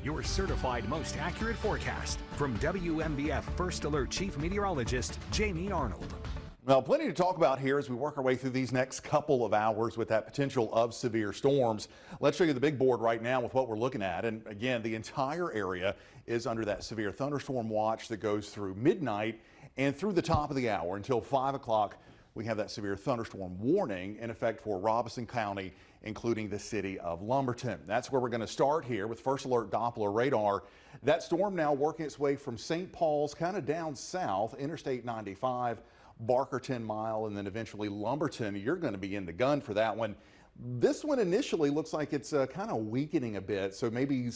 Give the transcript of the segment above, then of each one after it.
Your certified most accurate forecast from WMBF First Alert Chief Meteorologist Jamie Arnold. Well, plenty to talk about here as we work our way through these next couple of hours with that potential of severe storms. Let's show you the big board right now with what we're looking at. And again, the entire area is under that severe thunderstorm watch that goes through midnight and through the top of the hour until 5 o'clock. We have that severe thunderstorm warning in effect for Robeson County, including the city of Lumberton. That's where we're going to start here with First Alert Doppler radar. That storm now working its way from St. Paul's kind of down south, Interstate 95, Barker 10 Mile, and then eventually Lumberton. You're going to be in the gun for that one. This one initially looks like it's kind of weakening a bit, so maybe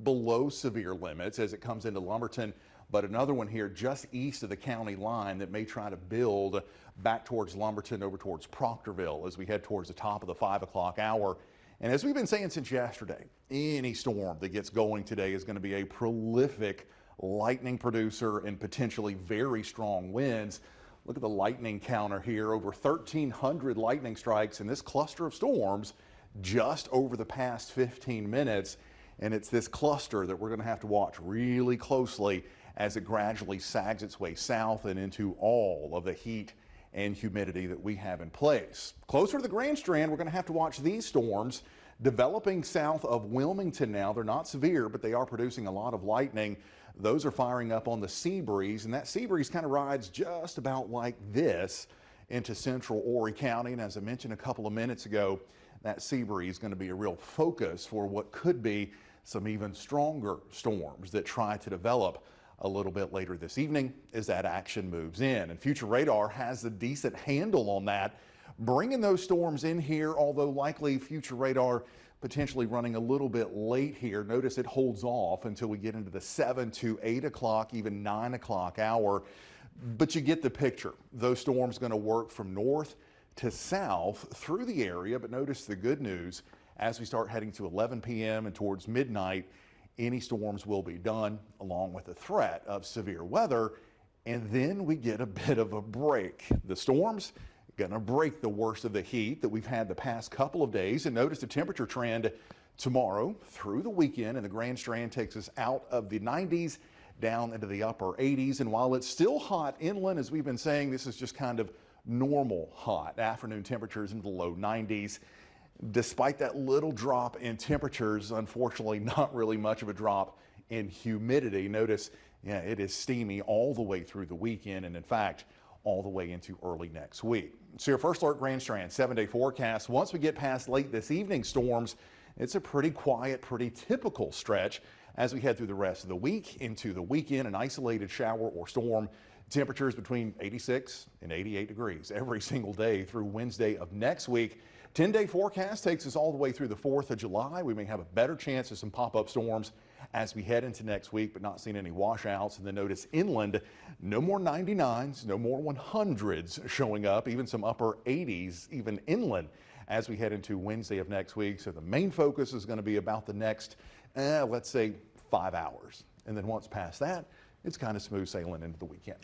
below severe limits as it comes into Lumberton. But another one here just east of the county line that may try to build back towards Lumberton over towards Proctorville as we head towards the top of the 5 o'clock hour. And as we've been saying since yesterday, any storm that gets going today is going to be a prolific lightning producer and potentially very strong winds. Look at the lightning counter here, over 1,300 lightning strikes in this cluster of storms just over the past 15 minutes. And it's this cluster that we're going to have to watch really closely as it gradually sags its way south and into all of the heat and humidity that we have in place. Closer to the Grand Strand, we're going to have to watch these storms developing south of Wilmington now. They're not severe, but they are producing a lot of lightning. Those are firing up on the sea breeze, and that sea breeze kind of rides just about like this into central Horry County. And as I mentioned a couple of minutes ago, that sea breeze is going to be a real focus for what could be some even stronger storms that try to develop a little bit later this evening as that action moves in. And future radar has a decent handle on that, bringing those storms in here, although likely future radar potentially running a little bit late here. Notice it holds off until we get into the 7 to 8 o'clock, even 9 o'clock hour. But you get the picture. Those storms going to work from north to south through the area. But notice the good news, as we start heading to 11 p.m. and towards midnight, any storms will be done, along with the threat of severe weather. And then we get a bit of a break. The storms going to break the worst of the heat that we've had the past couple of days. And notice the temperature trend tomorrow through the weekend, and the Grand Strand takes us out of the 90s down into the upper 80s. And while it's still hot inland, as we've been saying, this is just kind of normal hot. Afternoon temperatures in the low 90s. Despite that little drop in temperatures, unfortunately not really much of a drop in humidity. Notice, yeah, it is steamy all the way through the weekend, and in fact all the way into early next week. So your First Alert Grand Strand 7-day forecast. Once we get past late this evening storms, it's a pretty quiet, pretty typical stretch as we head through the rest of the week into the weekend. An isolated shower or storm. Temperatures between 86 and 88 degrees every single day through Wednesday of next week. 10-day forecast takes us all the way through the 4th of July. We may have a better chance of some pop-up storms as we head into next week, but not seeing any washouts. And then notice inland, no more 99s, no more 100s showing up, even some upper 80s, even inland as we head into Wednesday of next week. So the main focus is going to be about the next, let's say 5 hours. And then once past that, it's kind of smooth sailing into the weekend.